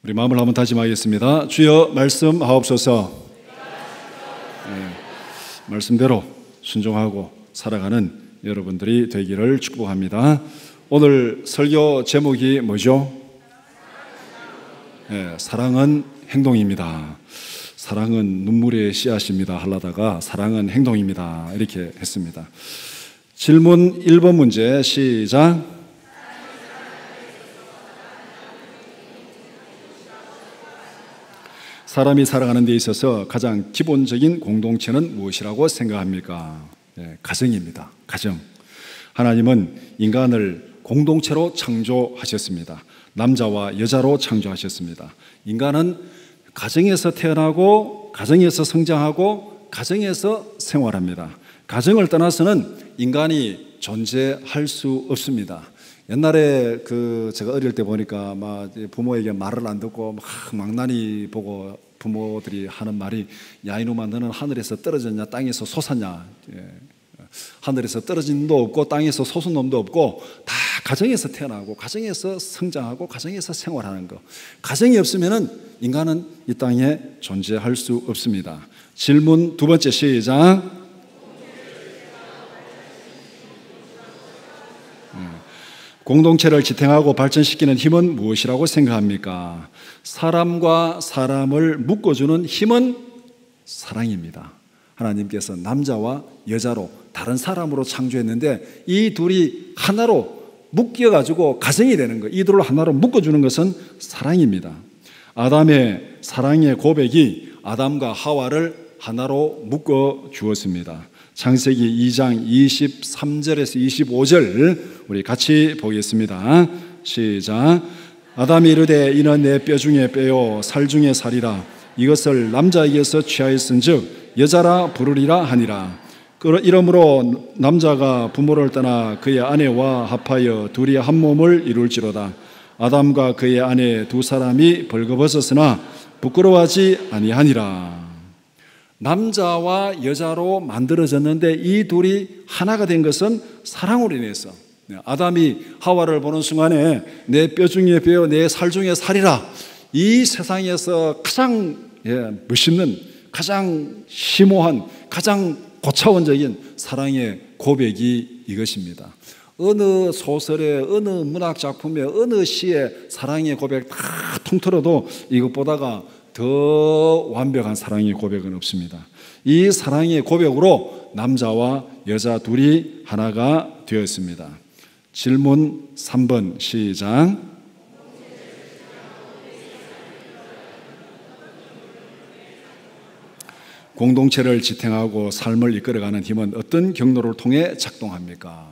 우리 마음을 한번 다짐하겠습니다. 주여 말씀하옵소서. 말씀대로 순종하고 살아가는 여러분들이 되기를 축복합니다. 오늘 설교 제목이 뭐죠? 사랑은 행동입니다. 사랑은 눈물의 씨앗입니다 하려다가 사랑은 행동입니다 이렇게 했습니다. 질문 1번 문제 시작. 사람이 살아가는 데 있어서 가장 기본적인 공동체는 무엇이라고 생각합니까? 가정입니다. 가정. 하나님은 인간을 공동체로 창조하셨습니다. 남자와 여자로 창조하셨습니다. 인간은 가정에서 태어나고 가정에서 성장하고 가정에서 생활합니다. 가정을 떠나서는 인간이 존재할 수 없습니다. 옛날에 제가 어릴 때 보니까 막 부모에게 말을 안 듣고 막 망나니 보고 부모들이 하는 말이, 야 이놈아 너는 하늘에서 떨어졌냐 땅에서 솟았냐. 하늘에서 떨어진 놈도 없고 땅에서 솟은 놈도 없고 다 가정에서 태어나고 가정에서 성장하고 가정에서 생활하는 거. 가정이 없으면은 인간은 이 땅에 존재할 수 없습니다. 질문 2번째 시작. 공동체를 지탱하고 발전시키는 힘은 무엇이라고 생각합니까? 사람과 사람을 묶어주는 힘은 사랑입니다. 하나님께서 남자와 여자로 다른 사람으로 창조했는데 이 둘이 하나로 묶여가지고 가정이 되는 거, 이 둘을 하나로 묶어주는 것은 사랑입니다. 아담의 사랑의 고백이 아담과 하와를 하나로 묶어주었습니다. 창세기 2장 23절에서 25절 우리 같이 보겠습니다. 시작. 아담이 이르되 이는 내 뼈 중에 뼈요 살 중에 살이라. 이것을 남자에게서 취하였은즉 여자라 부르리라 하니라. 이러므로 남자가 부모를 떠나 그의 아내와 합하여 둘이 한 몸을 이룰지로다. 아담과 그의 아내 두 사람이 벌거벗었으나 부끄러워하지 아니하니라. 남자와 여자로 만들어졌는데 이 둘이 하나가 된 것은 사랑으로 인해서. 아담이 하와를 보는 순간에 내 뼈 중에 뼈, 내 살 중에 살이라. 이 세상에서 가장 멋있는, 가장 심오한, 가장 고차원적인 사랑의 고백이 이것입니다. 어느 소설에, 어느 문학 작품에, 어느 시에 사랑의 고백 다 통틀어도 이것보다가 더 완벽한 사랑의 고백은 없습니다. 이 사랑의 고백으로 남자와 여자 둘이 하나가 되었습니다. 질문 3번 시작. 공동체를 지탱하고 삶을 이끌어가는 힘은 어떤 경로를 통해 작동합니까?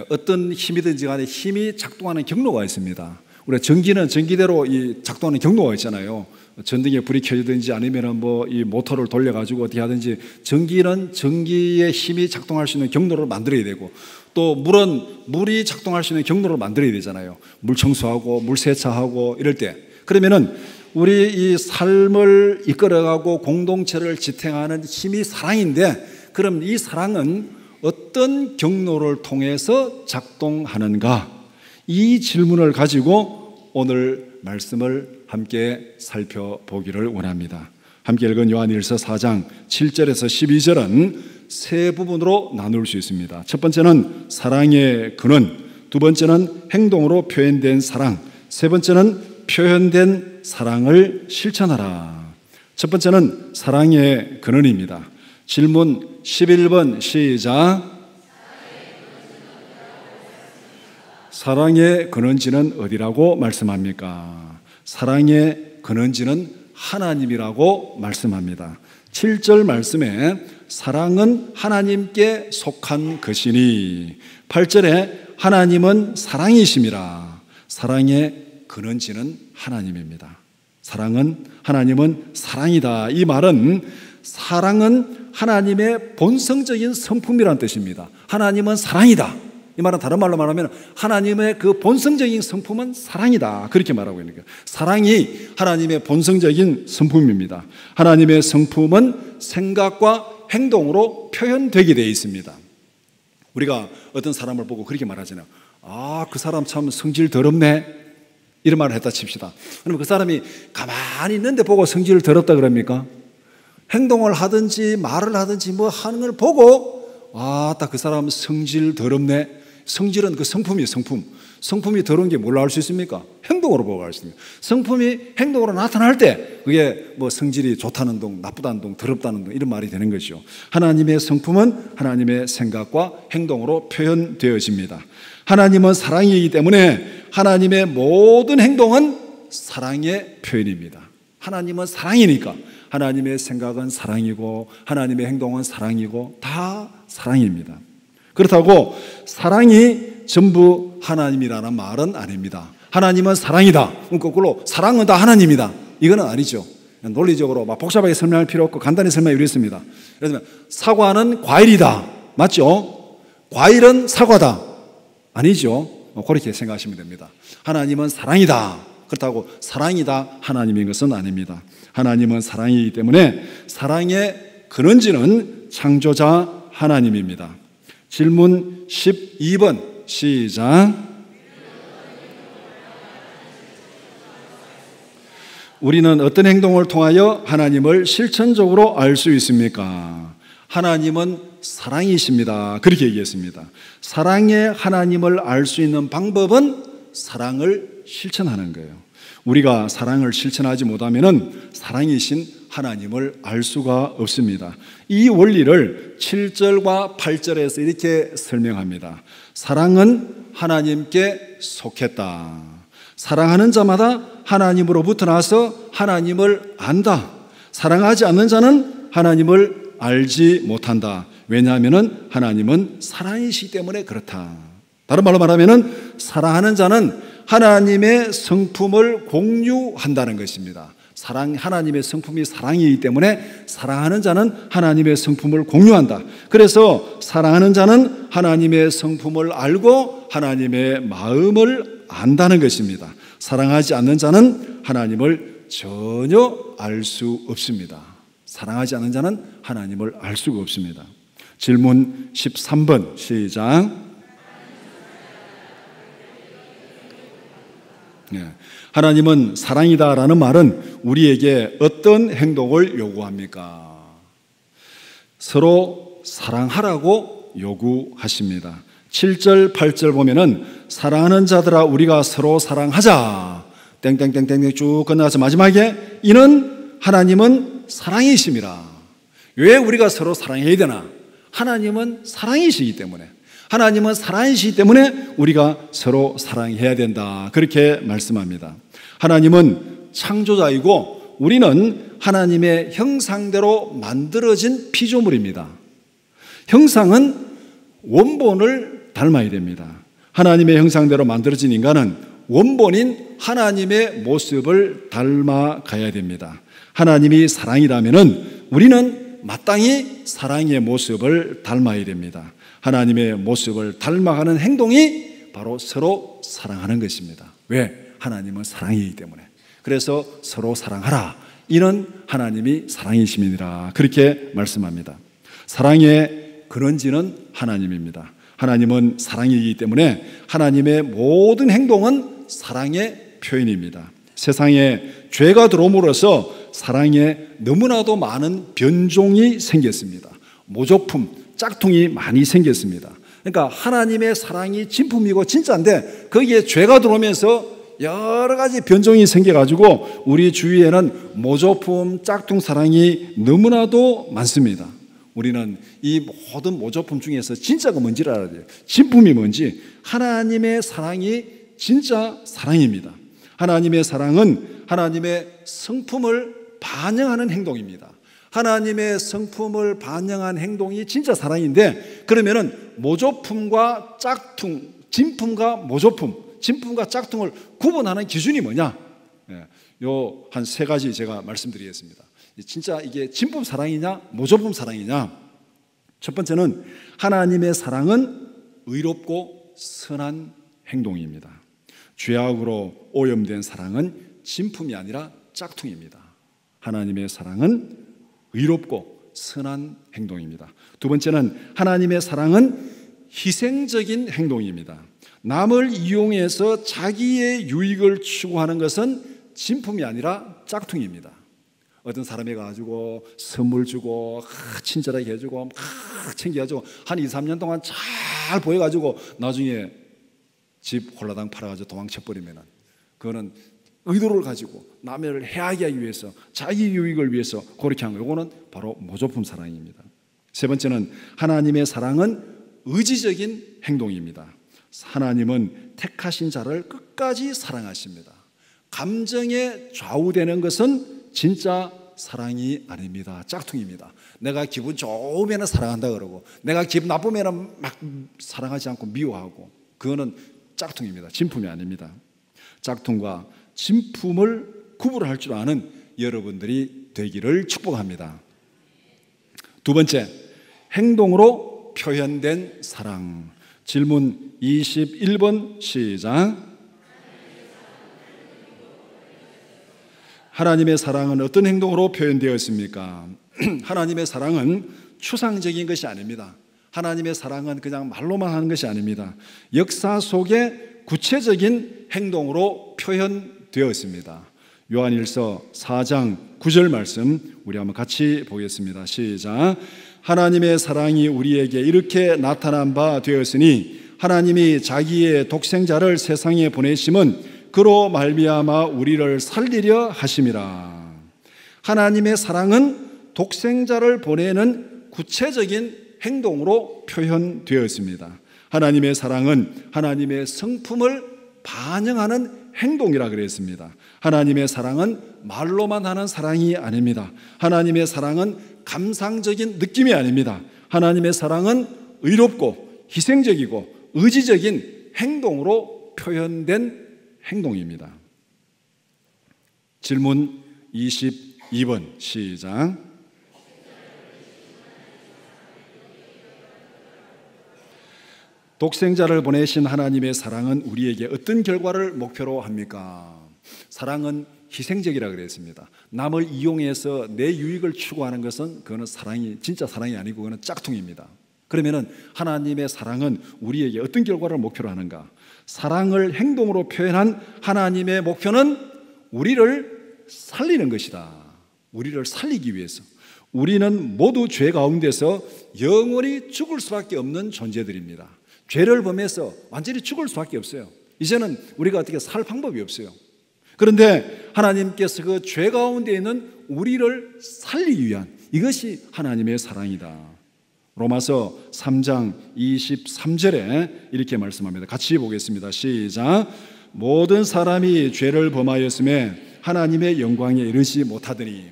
어떤 힘이든지 간에 힘이 작동하는 경로가 있습니다. 우리 전기는 전기대로 작동하는 경로가 있잖아요. 전등에 불이 켜지든지 아니면 이 모터를 돌려가지고 어떻게 하든지 전기는 전기의 힘이 작동할 수 있는 경로를 만들어야 되고, 또 물은 물이 작동할 수 있는 경로를 만들어야 되잖아요. 물 청소하고 물 세차하고 이럴 때. 그러면은 우리 이 삶을 이끌어가고 공동체를 지탱하는 힘이 사랑인데, 그럼 이 사랑은 어떤 경로를 통해서 작동하는가? 이 질문을 가지고 오늘 말씀을 함께 살펴보기를 원합니다. 함께 읽은 요한일서 4장 7절에서 12절은 세 부분으로 나눌 수 있습니다. 첫 번째는 사랑의 근원, 두 번째는 행동으로 표현된 사랑, 세 번째는 표현된 사랑을 실천하라. 첫 번째는 사랑의 근원입니다. 질문 11번 시작. 사랑의 근원지는 어디라고 말씀합니까? 사랑의 근원지는 하나님이라고 말씀합니다. 7절 말씀에 사랑은 하나님께 속한 것이니, 8절에 하나님은 사랑이심이라. 사랑의 근원지는 하나님입니다. 사랑은, 하나님은 사랑이다. 이 말은 사랑은 하나님의 본성적인 성품이라는 뜻입니다. 하나님은 사랑이다. 이 말은 다른 말로 말하면 하나님의 그 본성적인 성품은 사랑이다. 그렇게 말하고 있는 거예요. 사랑이 하나님의 본성적인 성품입니다. 하나님의 성품은 생각과 행동으로 표현되게 되어 있습니다. 우리가 어떤 사람을 보고 그렇게 말하잖아요. 아, 그 사람 참 성질 더럽네. 이런 말을 했다 칩시다. 그러면 그 사람이 가만히 있는데 보고 성질을 더럽다 그럽니까? 행동을 하든지 말을 하든지 뭐 하는 걸 보고 딱 그 사람 성질 더럽네. 성질은 그 성품이에요. 성품이 더러운 게 뭘로 알 수 있습니까? 행동으로 보고 알 수 있습니다. 성품이 행동으로 나타날 때 그게 뭐 성질이 좋다는 동, 나쁘다는 동, 더럽다는 동 이런 말이 되는 것이죠. 하나님의 성품은 하나님의 생각과 행동으로 표현되어집니다. 하나님은 사랑이기 때문에 하나님의 모든 행동은 사랑의 표현입니다. 하나님은 사랑이니까 하나님의 생각은 사랑이고 하나님의 행동은 사랑이고 다 사랑입니다. 그렇다고 사랑이 전부 하나님이라는 말은 아닙니다. 하나님은 사랑이다. 거꾸로 사랑은 다 하나님이다. 이거는 아니죠. 논리적으로 막 복잡하게 설명할 필요 없고 간단히 설명해 드리겠습니다. 예를 들면 사과는 과일이다. 맞죠? 과일은 사과다. 아니죠. 그렇게 생각하시면 됩니다. 하나님은 사랑이다. 그렇다고 사랑이다 하나님인 것은 아닙니다. 하나님은 사랑이기 때문에 사랑의 근원지는 창조자 하나님입니다. 질문 12번 시작. 우리는 어떤 행동을 통하여 하나님을 실천적으로 알 수 있습니까? 하나님은 사랑이십니다. 그렇게 얘기했습니다. 사랑의 하나님을 알 수 있는 방법은 사랑을 실천하는 거예요. 우리가 사랑을 실천하지 못하면 사랑이신 하나님을 알 수가 없습니다. 이 원리를 7절과 8절에서 이렇게 설명합니다. 사랑은 하나님께 속했다. 사랑하는 자마다 하나님으로부터 나서 하나님을 안다. 사랑하지 않는 자는 하나님을 알지 못한다. 왜냐하면 하나님은 사랑이시기 때문에 그렇다. 다른 말로 말하면 사랑하는 자는 하나님의 성품을 공유한다는 것입니다. 하나님의 성품이 사랑이기 때문에 사랑하는 자는 하나님의 성품을 공유한다. 그래서 사랑하는 자는 하나님의 성품을 알고 하나님의 마음을 안다는 것입니다. 사랑하지 않는 자는 하나님을 전혀 알 수 없습니다. 사랑하지 않는 자는 하나님을 알 수가 없습니다. 질문 13번 시작. 하나님은 사랑이다라는 말은 우리에게 어떤 행동을 요구합니까? 서로 사랑하라고 요구하십니다. 7절, 8절 보면은 사랑하는 자들아 우리가 서로 사랑하자. 땡땡땡땡 쭉 끝나서 마지막에 이는 하나님은 사랑이심이라. 왜 우리가 서로 사랑해야 되나? 하나님은 사랑이시기 때문에. 하나님은 사랑이시기 때문에 우리가 서로 사랑해야 된다. 그렇게 말씀합니다. 하나님은 창조자이고 우리는 하나님의 형상대로 만들어진 피조물입니다. 형상은 원본을 닮아야 됩니다. 하나님의 형상대로 만들어진 인간은 원본인 하나님의 모습을 닮아가야 됩니다. 하나님이 사랑이라면 우리는 마땅히 사랑의 모습을 닮아야 됩니다. 하나님의 모습을 닮아가는 행동이 바로 서로 사랑하는 것입니다. 왜? 하나님은 사랑이기 때문에. 그래서 서로 사랑하라. 이는 하나님이 사랑이심이니라. 그렇게 말씀합니다. 사랑의 근원지는 하나님입니다. 하나님은 사랑이기 때문에 하나님의 모든 행동은 사랑의 표현입니다. 세상에 죄가 들어옴으로써 사랑에 너무나도 많은 변종이 생겼습니다. 모조품, 짝퉁이 많이 생겼습니다. 그러니까 하나님의 사랑이 진품이고 진짜인데 거기에 죄가 들어오면서 여러 가지 변종이 생겨가지고 우리 주위에는 모조품, 짝퉁 사랑이 너무나도 많습니다. 우리는 이 모든 모조품 중에서 진짜가 뭔지를 알아야 돼요. 진품이 뭔지. 하나님의 사랑이 진짜 사랑입니다. 하나님의 사랑은 하나님의 성품을 반영하는 행동입니다. 하나님의 성품을 반영한 행동이 진짜 사랑인데 그러면은 모조품과 짝퉁, 진품과 모조품, 진품과 짝퉁을 구분하는 기준이 뭐냐? 요 한 세 가지 제가 말씀드리겠습니다. 진짜 이게 진품 사랑이냐, 모조품 사랑이냐? 첫 번째는 하나님의 사랑은 의롭고 선한 행동입니다. 죄악으로 오염된 사랑은 진품이 아니라 짝퉁입니다. 하나님의 사랑은 의롭고 선한 행동입니다. 두 번째는 하나님의 사랑은 희생적인 행동입니다. 남을 이용해서 자기의 유익을 추구하는 것은 진품이 아니라 짝퉁입니다. 어떤 사람이 가지고 선물 주고 친절하게 해주고 챙겨가지고 한 2, 3년 동안 잘 보여가지고 나중에 집 홀라당 팔아가지고 도망쳐버리면 그거는 의도를 가지고 남을 해하게 하기 위해서 자기 유익을 위해서 그렇게 한 거예요. 이거는 바로 모조품 사랑입니다. 세 번째는 하나님의 사랑은 의지적인 행동입니다. 하나님은 택하신 자를 끝까지 사랑하십니다. 감정에 좌우되는 것은 진짜 사랑이 아닙니다. 짝퉁입니다. 내가 기분 좋으면 사랑한다 그러고 내가 기분 나쁘면 막 사랑하지 않고 미워하고 그거는 짝퉁입니다. 진품이 아닙니다. 짝퉁과 진품을 구분할 줄 아는 여러분들이 되기를 축복합니다. 두 번째, 행동으로 표현된 사랑. 질문 21번 시작. 하나님의 사랑은 어떤 행동으로 표현되었습니까? 하나님의 사랑은 추상적인 것이 아닙니다. 하나님의 사랑은 그냥 말로만 하는 것이 아닙니다. 역사 속에 구체적인 행동으로 표현되었습니다. 요한일서 4장 9절 말씀 우리 한번 같이 보겠습니다. 시작. 하나님의 사랑이 우리에게 이렇게 나타난 바 되었으니 하나님이 자기의 독생자를 세상에 보내심은 그로 말미암아 우리를 살리려 하심이라. 하나님의 사랑은 독생자를 보내는 구체적인 행동으로 표현되었습니다. 하나님의 사랑은 하나님의 성품을 반영하는 행동이라 그랬습니다. 하나님의 사랑은 말로만 하는 사랑이 아닙니다. 하나님의 사랑은 감상적인 느낌이 아닙니다. 하나님의 사랑은 의롭고 희생적이고 의지적인 행동으로 표현된 행동입니다. 질문 22번 시작. 독생자를 보내신 하나님의 사랑은 우리에게 어떤 결과를 목표로 합니까? 사랑은 희생적이라 그랬습니다. 남을 이용해서 내 유익을 추구하는 것은 그거는 사랑이 진짜 사랑이 아니고 그거는 짝퉁입니다. 그러면은 하나님의 사랑은 우리에게 어떤 결과를 목표로 하는가? 사랑을 행동으로 표현한 하나님의 목표는 우리를 살리는 것이다. 우리를 살리기 위해서. 우리는 모두 죄 가운데서 영원히 죽을 수밖에 없는 존재들입니다. 죄를 범해서 완전히 죽을 수밖에 없어요. 이제는 우리가 어떻게 살 방법이 없어요. 그런데 하나님께서 그 죄 가운데 있는 우리를 살리기 위한 이것이 하나님의 사랑이다. 로마서 3장 23절에 이렇게 말씀합니다. 같이 보겠습니다. 시작. 모든 사람이 죄를 범하였음에 하나님의 영광에 이르지 못하더니.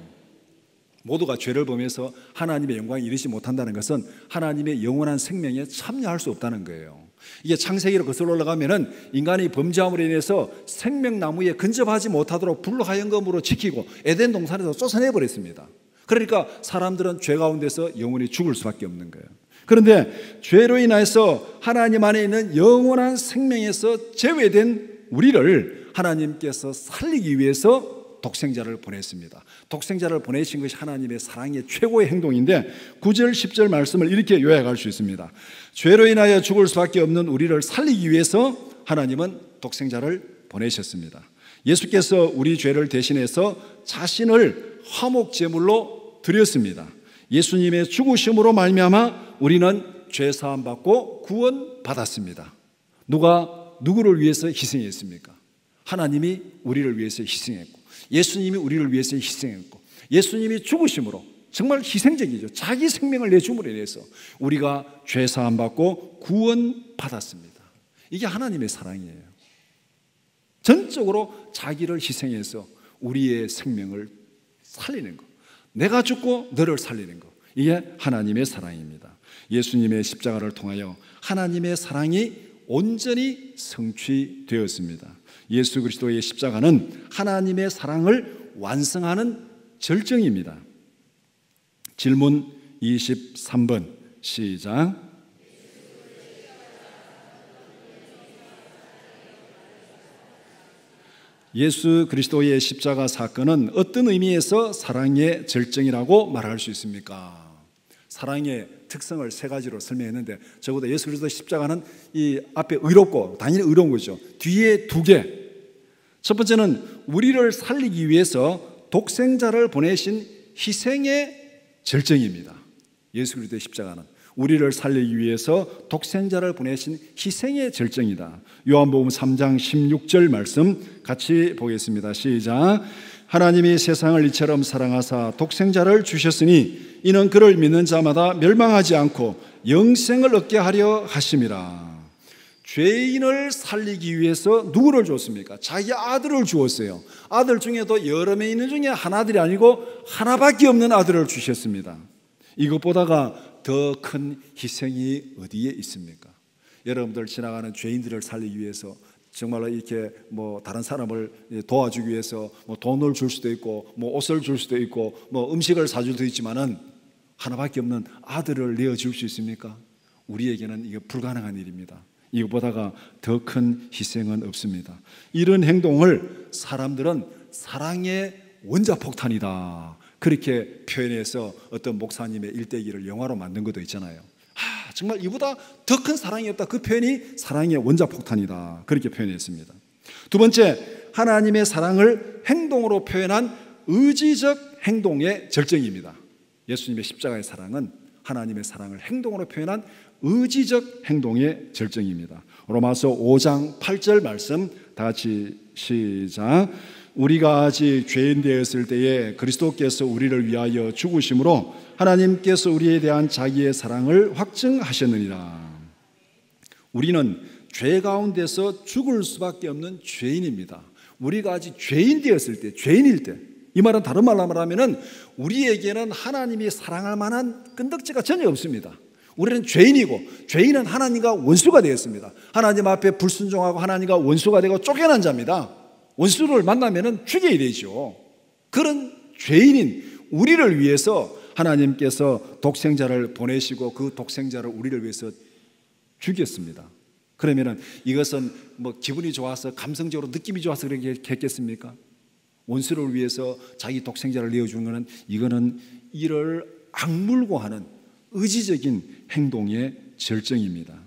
모두가 죄를 범해서 하나님의 영광에 이르지 못한다는 것은 하나님의 영원한 생명에 참여할 수 없다는 거예요. 이게 창세기로 거슬러 올라가면은 인간이 범죄함으로 인해서 생명나무에 근접하지 못하도록 불로 하얀검으로 지키고 에덴 동산에서 쫓아내버렸습니다. 그러니까 사람들은 죄 가운데서 영원히 죽을 수밖에 없는 거예요. 그런데 죄로 인해서 하나님 안에 있는 영원한 생명에서 제외된 우리를 하나님께서 살리기 위해서 독생자를 보냈습니다. 독생자를 보내신 것이 하나님의 사랑의 최고의 행동인데 9절 10절 말씀을 이렇게 요약할 수 있습니다. 죄로 인하여 죽을 수밖에 없는 우리를 살리기 위해서 하나님은 독생자를 보내셨습니다. 예수께서 우리 죄를 대신해서 자신을 화목제물로 드렸습니다. 예수님의 죽으심으로 말미암아 우리는 죄 사함 받고 구원 받았습니다. 누가 누구를 위해서 희생했습니까? 하나님이 우리를 위해서 희생했고 예수님이 우리를 위해서 희생했고 예수님이 죽으심으로 정말 희생적이죠. 자기 생명을 내줌으로 인해서 우리가 죄 사함 받고 구원 받았습니다. 이게 하나님의 사랑이에요. 전적으로 자기를 희생해서 우리의 생명을 살리는 것. 내가 죽고 너를 살리는 것. 이게 하나님의 사랑입니다. 예수님의 십자가를 통하여 하나님의 사랑이 온전히 성취되었습니다. 예수 그리스도의 십자가는 하나님의 사랑을 완성하는 절정입니다. 질문 23번 시작. 예수 그리스도의 십자가 사건은 어떤 의미에서 사랑의 절정이라고 말할 수 있습니까? 사랑의 특성을 세 가지로 설명했는데 적어도 예수 그리스도의 십자가는 이 앞에 의롭고 당연히 의로운 거죠. 뒤에 두 개. 첫 번째는 우리를 살리기 위해서 독생자를 보내신 희생의 절정입니다. 예수 그리스도의 십자가는 우리를 살리기 위해서 독생자를 보내신 희생의 절정이다. 요한복음 3장 16절 말씀 같이 보겠습니다. 시작. 하나님이 세상을 이처럼 사랑하사 독생자를 주셨으니 이는 그를 믿는 자마다 멸망하지 않고 영생을 얻게 하려 하심이라. 죄인을 살리기 위해서 누구를 줬습니까? 자기 아들을 주었어요. 아들 중에도 여러 명 있는 중에 하나들이 아니고 하나밖에 없는 아들을 주셨습니다. 이것보다가 더 큰 희생이 어디에 있습니까? 여러분들 지나가는 죄인들을 살리기 위해서 정말로 이렇게 다른 사람을 도와주기 위해서 돈을 줄 수도 있고 옷을 줄 수도 있고 음식을 사줄 수도 있지만은 하나밖에 없는 아들을 내어줄 수 있습니까? 우리에게는 이게 불가능한 일입니다. 이것보다가 더 큰 희생은 없습니다. 이런 행동을 사람들은 사랑의 원자폭탄이다 그렇게 표현해서 어떤 목사님의 일대기를 영화로 만든 것도 있잖아요. 정말 이보다 더 큰 사랑이 없다. 그 표현이 사랑의 원자폭탄이다 그렇게 표현했습니다. 두 번째, 하나님의 사랑을 행동으로 표현한 의지적 행동의 절정입니다. 예수님의 십자가의 사랑은 하나님의 사랑을 행동으로 표현한 의지적 행동의 절정입니다. 로마서 5장 8절 말씀 다 같이 시작. 우리가 아직 죄인 되었을 때에 그리스도께서 우리를 위하여 죽으심으로 하나님께서 우리에 대한 자기의 사랑을 확증하셨느니라. 우리는 죄 가운데서 죽을 수밖에 없는 죄인입니다. 우리가 아직 죄인 되었을 때, 죄인일 때, 이 말은 다른 말로 말하면 우리에게는 하나님이 사랑할 만한 끈덕지가 전혀 없습니다. 우리는 죄인이고 죄인은 하나님과 원수가 되었습니다. 하나님 앞에 불순종하고 하나님과 원수가 되고 쫓겨난 자입니다. 원수를 만나면 죽여야 되죠. 그런 죄인인 우리를 위해서 하나님께서 독생자를 보내시고 그 독생자를 우리를 위해서 죽였습니다. 그러면 이것은 기분이 좋아서 감성적으로 느낌이 좋아서 그렇게 했겠습니까? 원수를 위해서 자기 독생자를 내어주는 것은 이거는 이를 악물고하는 의지적인 행동의 절정입니다.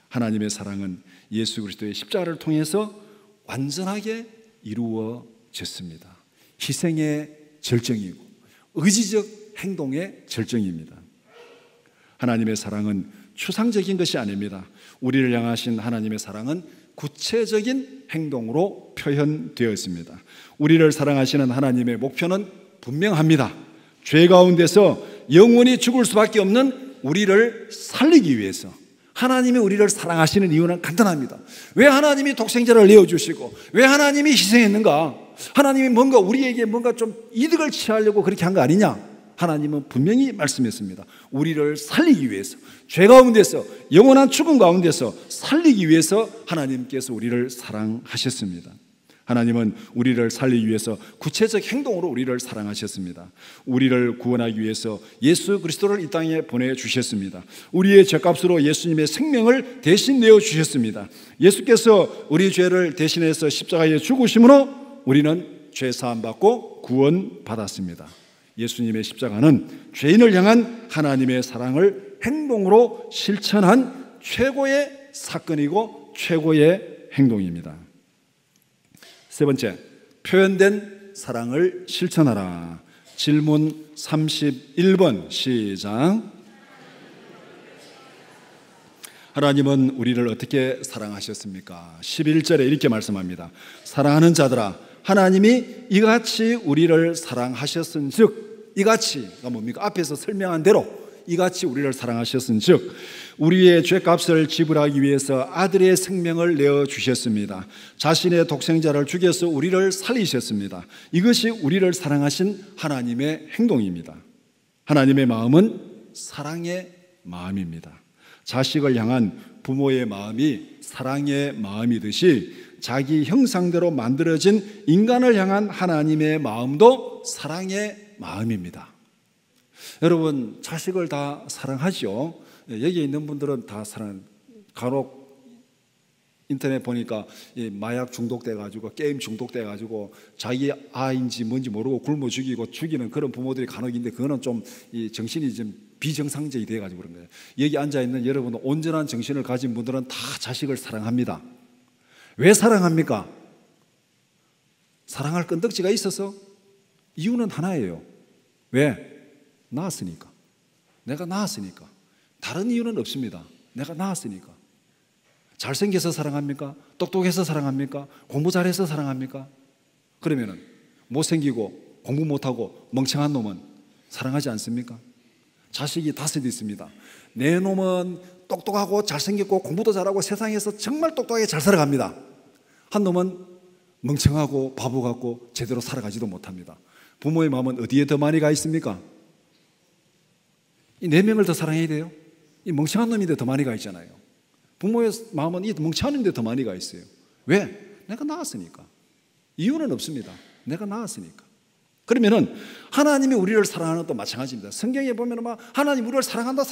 하나님의 사랑은 예수 그리스도의 십자가를 통해서 완전하게 이루어졌습니다. 희생의 절정이고 의지적 행동의 절정입니다. 하나님의 사랑은 추상적인 것이 아닙니다. 우리를 향하신 하나님의 사랑은 구체적인 행동으로 표현되었습니다. 우리를 사랑하시는 하나님의 목표는 분명합니다. 죄 가운데서 영원히 죽을 수밖에 없는 우리를 살리기 위해서 하나님이 우리를 사랑하시는 이유는 간단합니다. 왜 하나님이 독생자를 내어주시고 왜 하나님이 희생했는가? 하나님이 뭔가 우리에게 뭔가 좀 이득을 취하려고 그렇게 한 거 아니냐? 하나님은 분명히 말씀했습니다. 우리를 살리기 위해서, 죄 가운데서 영원한 죽음 가운데서 살리기 위해서 하나님께서 우리를 사랑하셨습니다. 하나님은 우리를 살리기 위해서 구체적 행동으로 우리를 사랑하셨습니다. 우리를 구원하기 위해서 예수 그리스도를 이 땅에 보내주셨습니다. 우리의 죄값으로 예수님의 생명을 대신 내어주셨습니다. 예수께서 우리 죄를 대신해서 십자가에 죽으심으로 우리는 죄사함 받고 구원받았습니다. 예수님의 십자가는 죄인을 향한 하나님의 사랑을 행동으로 실천한 최고의 사건이고 최고의 행동입니다. 세 번째, 표현된 사랑을 실천하라. 질문 31번 시작. 하나님은 우리를 어떻게 사랑하셨습니까? 11절에 이렇게 말씀합니다. 사랑하는 자들아, 하나님이 이같이 우리를 사랑하셨은즉, 이같이가 뭡니까? 앞에서 설명한 대로 이같이 우리를 사랑하셨은즉 우리의 죄값을 지불하기 위해서 아들의 생명을 내어주셨습니다. 자신의 독생자를 죽여서 우리를 살리셨습니다. 이것이 우리를 사랑하신 하나님의 행동입니다. 하나님의 마음은 사랑의 마음입니다. 자식을 향한 부모의 마음이 사랑의 마음이듯이 자기 형상대로 만들어진 인간을 향한 하나님의 마음도 사랑의 마음입니다. 여러분, 자식을 다 사랑하죠. 여기 있는 분들은 다 간혹 인터넷 보니까 이 마약 중독돼가지고 게임 중독돼가지고 자기 아인지 뭔지 모르고 굶어 죽이는 그런 부모들이 간혹 있는데 그거는 좀 이 정신이 좀 비정상적이 돼가지고 그런 거예요. 여기 앉아있는 여러분 온전한 정신을 가진 분들은 다 자식을 사랑합니다. 왜 사랑합니까? 사랑할 건덕지가 있어서? 이유는 하나예요. 왜? 낳았으니까. 내가 낳았으니까. 다른 이유는 없습니다. 내가 낳았으니까. 잘생겨서 사랑합니까? 똑똑해서 사랑합니까? 공부 잘해서 사랑합니까? 그러면은 못생기고 공부 못하고 멍청한 놈은 사랑하지 않습니까? 자식이 5 있습니다. 내 놈은 똑똑하고 잘생겼고 공부도 잘하고 세상에서 정말 똑똑하게 잘 살아갑니다. 한 놈은 멍청하고 바보 같고 제대로 살아가지도 못합니다. 부모의 마음은 어디에 더 많이 가 있습니까? 이 4명을 더 사랑해야 돼요? 이 멍청한 놈인데 더 많이 가 있잖아요. 부모의 마음은 이 멍청한 놈인데 더 많이 가 있어요. 왜? 내가 낳았으니까. 이유는 없습니다. 내가 낳았으니까. 그러면은 하나님이 우리를 사랑하는 것도 마찬가지입니다. 성경에 보면은 막 하나님 우리를 사랑한다.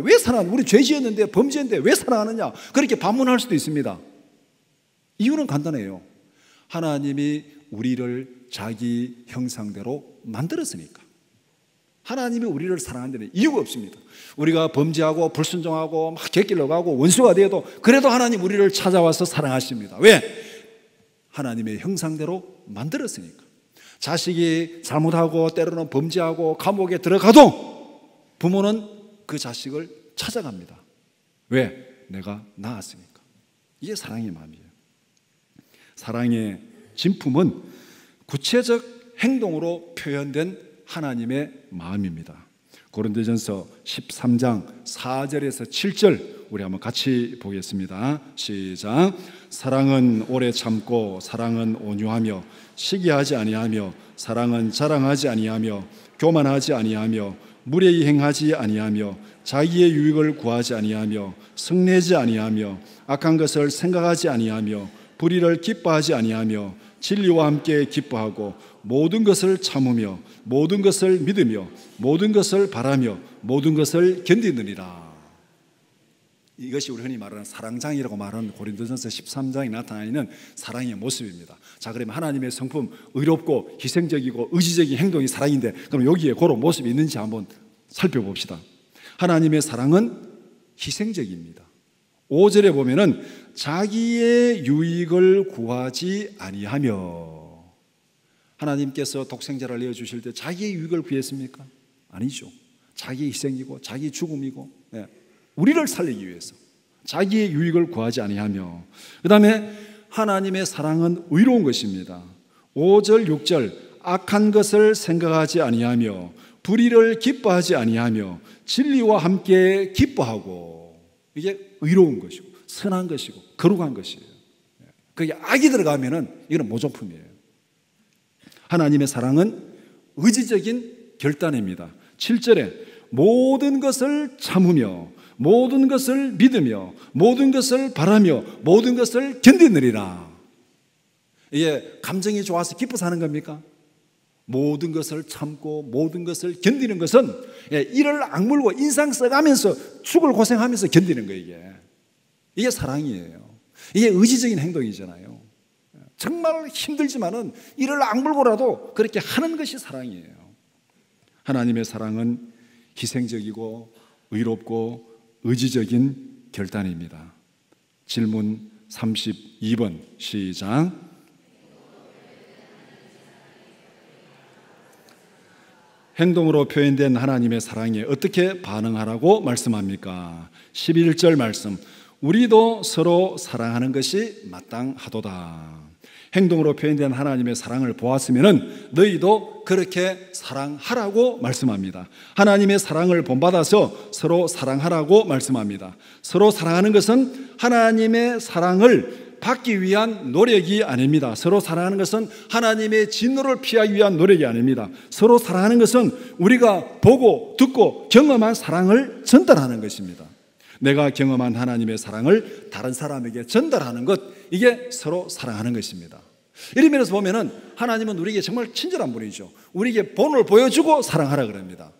왜 사랑하냐? 우리 죄 지었는데 범죄인데 왜 사랑하느냐? 그렇게 반문할 수도 있습니다. 이유는 간단해요. 하나님이 우리를 자기 형상대로 만들었으니까. 하나님이 우리를 사랑하는 데는 이유가 없습니다. 우리가 범죄하고 불순종하고 막 객길로 가고 원수가 되어도 그래도 하나님 우리를 찾아와서 사랑하십니다. 왜? 하나님의 형상대로 만들었으니까. 자식이 잘못하고 때로는 범죄하고 감옥에 들어가도 부모는 그 자식을 찾아갑니다. 왜? 내가 낳았으니까. 이게 사랑의 마음이에요. 사랑의 진품은 구체적 행동으로 표현된 하나님의 마음입니다. 고린도전서 13장 4절에서 7절 우리 한번 같이 보겠습니다. 시작. 사랑은 오래 참고 사랑은 온유하며 시기하지 아니하며 사랑은 자랑하지 아니하며 교만하지 아니하며 무례히 행하지 아니하며 자기의 유익을 구하지 아니하며 성내지 아니하며 악한 것을 생각하지 아니하며 불의를 기뻐하지 아니하며 진리와 함께 기뻐하고 모든 것을 참으며 모든 것을 믿으며 모든 것을 바라며 모든 것을 견디느니라. 이것이 우리 흔히 말하는 사랑장이라고 말하는 고린도전서 13장에 나타나 있는 사랑의 모습입니다. 자, 그러면 하나님의 성품, 의롭고 희생적이고 의지적인 행동이 사랑인데 그럼 여기에 그런 모습이 있는지 한번 살펴봅시다. 하나님의 사랑은 희생적입니다. 5절에 보면은 자기의 유익을 구하지 아니하며, 하나님께서 독생자를 내어주실 때 자기의 유익을 구했습니까? 아니죠. 자기의 희생이고 자기의 죽음이고 우리를 살리기 위해서 자기의 유익을 구하지 아니하며, 그 다음에 하나님의 사랑은 의로운 것입니다. 5절 6절 악한 것을 생각하지 아니하며 불의를 기뻐하지 아니하며 진리와 함께 기뻐하고, 이게 의로운 것이고 선한 것이고 거룩한 것이에요. 그게 악이 들어가면은 이건 모조품이에요. 하나님의 사랑은 의지적인 결단입니다. 7절에 모든 것을 참으며 모든 것을 믿으며 모든 것을 바라며 모든 것을 견디느리라. 이게 감정이 좋아서 기뻐서 하는 겁니까? 모든 것을 참고 모든 것을 견디는 것은 이를 악물고 인상 써가면서 죽을 고생하면서 견디는 거예요. 이게 사랑이에요. 이게 의지적인 행동이잖아요. 정말 힘들지만은 이를 악물고라도 그렇게 하는 것이 사랑이에요. 하나님의 사랑은 희생적이고 의롭고 의지적인 결단입니다. 질문 32번 시작. 행동으로 표현된 하나님의 사랑에 어떻게 반응하라고 말씀합니까? 11절 말씀, 우리도 서로 사랑하는 것이 마땅하도다. 행동으로 표현된 하나님의 사랑을 보았으면 너희도 그렇게 사랑하라고 말씀합니다. 하나님의 사랑을 본받아서 서로 사랑하라고 말씀합니다. 서로 사랑하는 것은 하나님의 사랑을 받기 위한 노력이 아닙니다. 서로 사랑하는 것은 하나님의 진노를 피하기 위한 노력이 아닙니다. 서로 사랑하는 것은 우리가 보고 듣고 경험한 사랑을 전달하는 것입니다. 내가 경험한 하나님의 사랑을 다른 사람에게 전달하는 것, 이게 서로 사랑하는 것입니다. 이런 면에서 보면은 하나님은 우리에게 정말 친절한 분이죠. 우리에게 본을 보여주고 사랑하라 그럽니다.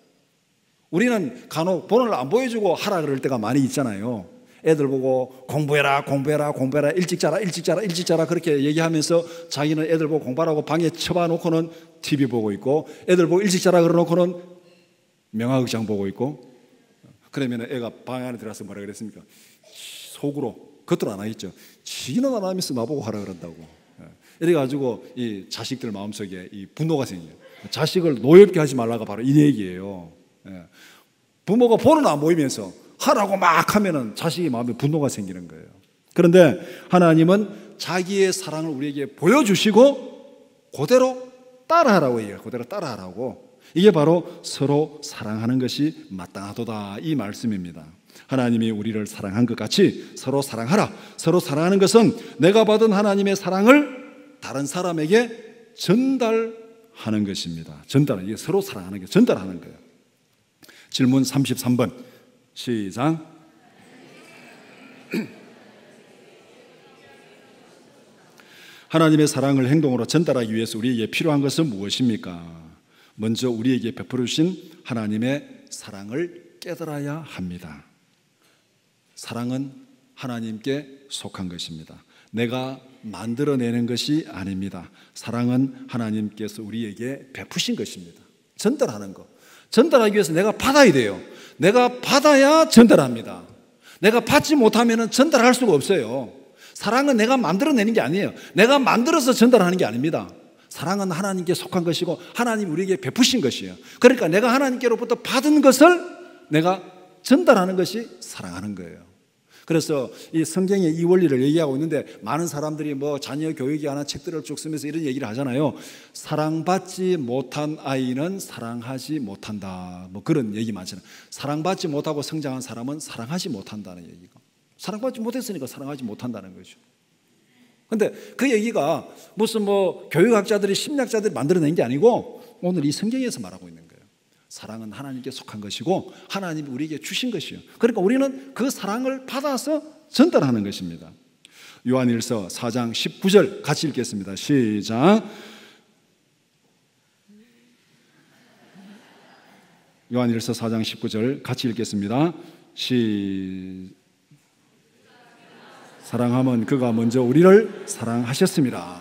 우리는 간혹 본을 안 보여주고 하라 그럴 때가 많이 있잖아요. 애들 보고 공부해라, 공부해라, 공부해라, 일찍 자라, 일찍 자라, 일찍 자라 그렇게 얘기하면서 자기는 애들 보고 공부하라고 방에 쳐봐놓고는 TV 보고 있고, 애들 보고 일찍 자라 그러놓고는 명화극장 보고 있고. 그러면 애가 방 안에 들어가서 뭐라 그랬습니까? 속으로, 겉으로 안 하겠죠. 지는 안 하면서 나보고 하라 그런다고. 이래가지고 이 자식들 마음속에 이 분노가 생겨요. 자식을 노엽게 하지 말라가 바로 이 얘기예요. 부모가 보는 안 보이면서 하라고 막 하면은 자식의 마음에 분노가 생기는 거예요. 그런데 하나님은 자기의 사랑을 우리에게 보여주시고 그대로 따라하라고 얘기해요. 그대로 따라하라고. 이게 바로 서로 사랑하는 것이 마땅하도다, 이 말씀입니다. 하나님이 우리를 사랑한 것 같이 서로 사랑하라. 서로 사랑하는 것은 내가 받은 하나님의 사랑을 다른 사람에게 전달하는 것입니다. 이게 서로 사랑하는 게 전달하는 거예요. 질문 33번 시작. 하나님의 사랑을 행동으로 전달하기 위해서 우리에게 필요한 것은 무엇입니까? 먼저 우리에게 베풀어 주신 하나님의 사랑을 깨달아야 합니다. 사랑은 하나님께 속한 것입니다. 내가 만들어내는 것이 아닙니다. 사랑은 하나님께서 우리에게 베푸신 것입니다. 전달하는 것. 전달하기 위해서 내가 받아야 돼요. 내가 받아야 전달합니다. 내가 받지 못하면 전달할 수가 없어요. 사랑은 내가 만들어내는 게 아니에요. 내가 만들어서 전달하는 게 아닙니다. 사랑은 하나님께 속한 것이고 하나님이 우리에게 베푸신 것이에요. 그러니까 내가 하나님께로부터 받은 것을 내가 전달하는 것이 사랑하는 거예요. 그래서 이 성경에 이 원리를 얘기하고 있는데, 많은 사람들이 뭐 자녀 교육에 관한 책들을 쭉 쓰면서 이런 얘기를 하잖아요. 사랑받지 못한 아이는 사랑하지 못한다, 뭐 그런 얘기 많잖아요. 사랑받지 못하고 성장한 사람은 사랑하지 못한다는 얘기가, 사랑받지 못했으니까 사랑하지 못한다는 거죠. 근데 그 얘기가 무슨 뭐 교육학자들이, 심리학자들이 만들어낸 게 아니고 오늘 이 성경에서 말하고 있는 거예요. 사랑은 하나님께 속한 것이고 하나님이 우리에게 주신 것이요. 그러니까 우리는 그 사랑을 받아서 전달하는 것입니다. 요한일서 4장 19절 같이 읽겠습니다. 시작. 요한일서 4장 19절 같이 읽겠습니다. 사랑하면 그가 먼저 우리를 사랑하셨습니다.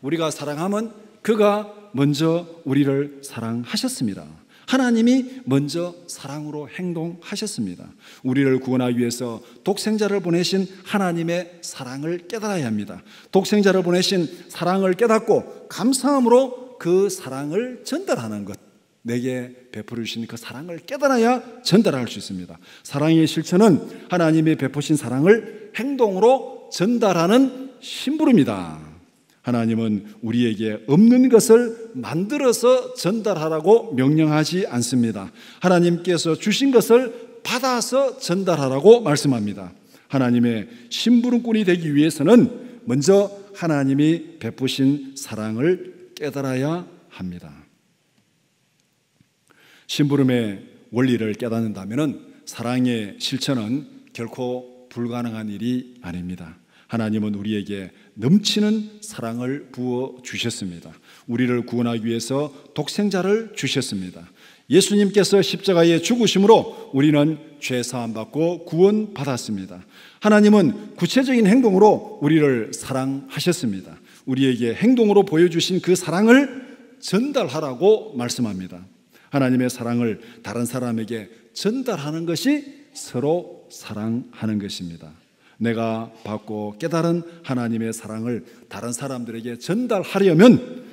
우리가 사랑하면 그가 먼저 우리를 사랑하셨습니다. 하나님이 먼저 사랑으로 행동하셨습니다. 우리를 구원하기 위해서 독생자를 보내신 하나님의 사랑을 깨달아야 합니다. 독생자를 보내신 사랑을 깨닫고 감사함으로 그 사랑을 전달하는 것, 내게 베풀어 주신 그 사랑을 깨달아야 전달할 수 있습니다. 사랑의 실천은 하나님이 베푸신 사랑을 행동으로 전달하는 심부름이다. 하나님은 우리에게 없는 것을 만들어서 전달하라고 명령하지 않습니다. 하나님께서 주신 것을 받아서 전달하라고 말씀합니다. 하나님의 심부름꾼이 되기 위해서는 먼저 하나님이 베푸신 사랑을 깨달아야 합니다. 심부름의 원리를 깨닫는다면 사랑의 실천은 결코 불가능한 일이 아닙니다. 하나님은 우리에게 넘치는 사랑을 부어 주셨습니다. 우리를 구원하기 위해서 독생자를 주셨습니다. 예수님께서 십자가에 죽으심으로 우리는 죄 사함 받고 구원 받았습니다. 하나님은 구체적인 행동으로 우리를 사랑하셨습니다. 우리에게 행동으로 보여주신 그 사랑을 전달하라고 말씀합니다. 하나님의 사랑을 다른 사람에게 전달하는 것이 서로 사랑하는 것입니다. 내가 받고 깨달은 하나님의 사랑을 다른 사람들에게 전달하려면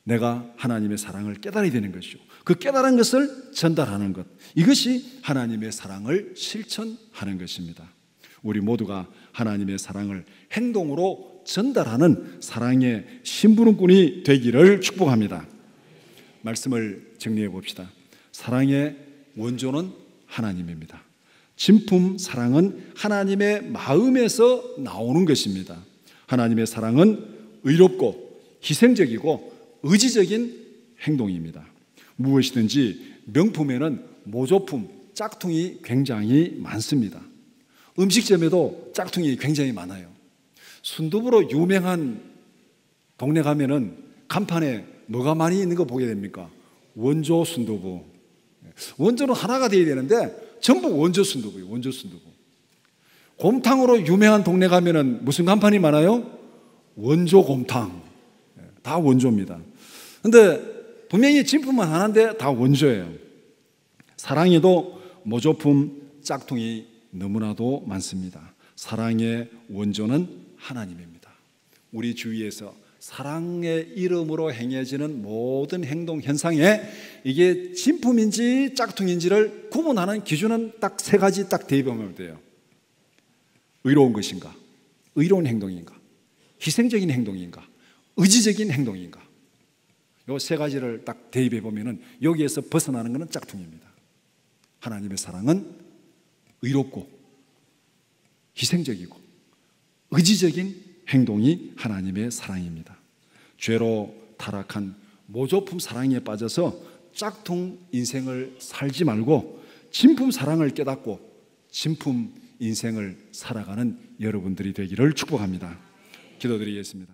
내가 하나님의 사랑을 깨달아야 되는 것이죠. 그 깨달은 것을 전달하는 것, 이것이 하나님의 사랑을 실천하는 것입니다. 우리 모두가 하나님의 사랑을 행동으로 전달하는 사랑의 심부름꾼이 되기를 축복합니다. 말씀을 정리해 봅시다. 사랑의 원조는 하나님입니다. 진품 사랑은 하나님의 마음에서 나오는 것입니다. 하나님의 사랑은 의롭고 희생적이고 의지적인 행동입니다. 무엇이든지 명품에는 모조품, 짝퉁이 굉장히 많습니다. 음식점에도 짝퉁이 굉장히 많아요. 순두부로 유명한 동네 가면은 간판에 뭐가 많이 있는 거 보게 됩니까? 원조 순두부. 원조는 하나가 되어야 되는데 전부 원조 순두부예요. 원조 순두부. 곰탕으로 유명한 동네 가면은 무슨 간판이 많아요? 원조 곰탕. 다 원조입니다. 근데 분명히 진품은 하나인데 다 원조예요. 사랑에도 모조품, 짝퉁이 너무나도 많습니다. 사랑의 원조는 하나님입니다. 우리 주위에서 사랑의 이름으로 행해지는 모든 행동 현상에 이게 진품인지 짝퉁인지를 구분하는 기준은 딱 세 가지 딱 대입하면 돼요. 의로운 것인가? 의로운 행동인가? 희생적인 행동인가? 의지적인 행동인가? 이 세 가지를 딱 대입해 보면은 여기에서 벗어나는 것은 짝퉁입니다. 하나님의 사랑은 의롭고 희생적이고 의지적인 행동이 하나님의 사랑입니다. 죄로 타락한 모조품 사랑에 빠져서 짝퉁 인생을 살지 말고 진품 사랑을 깨닫고 진품 인생을 살아가는 여러분들이 되기를 축복합니다. 기도드리겠습니다.